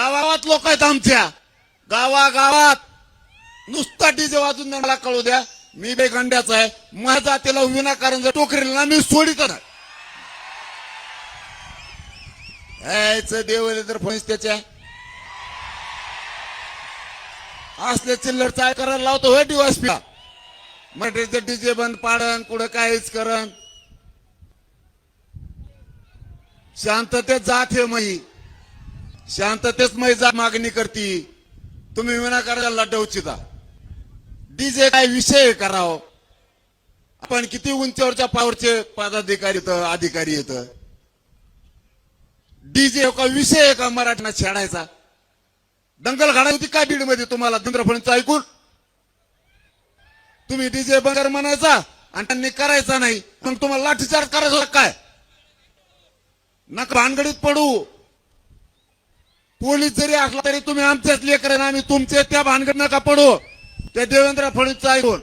गावागावात लोक आहेत आमच्या, गावागावात नुसता डीजे वाजून मला कळू द्या, मी बेगंड्याचा आहे, माझ्या जातीला विनाकारण जर टोकरील ना मी सोडित नाही. यायचं देवेंद्र फडणवीस त्याच्या असले चिल्लर चाय करायला लावतो होय डीवायसपीला. मराठीचं डीजे बंद पाडन, कुठं काहीच करन. शांततेत जात हे मही, शांततेत मही जा मागणी करती. तुम्ही विनाकारण लढवचिता. डीजे काय विषय कराव. आपण किती उंचीवरच्या पावरचे पदाधिकारी अधिकारी येत. डीजे का विषय आहे का मराठीना छेडायचा. दंगल घाडायची होती काय बीड मध्ये तुम्हाला देवेंद्र फडणवीस ऐकून. तुम्ही डीजे बंद म्हणायचा आणि त्यांनी करायचा नाही, मग तुम्हाला लाठीचार्ज करायचा काय. नका भानगडीत पडू. पोलीस जरी असला तरी तुम्ही आमच्याच लेकर, आम्ही तुमचे, त्या भानगड नका पडू. त्या देवेंद्र फडणवीस ऐकून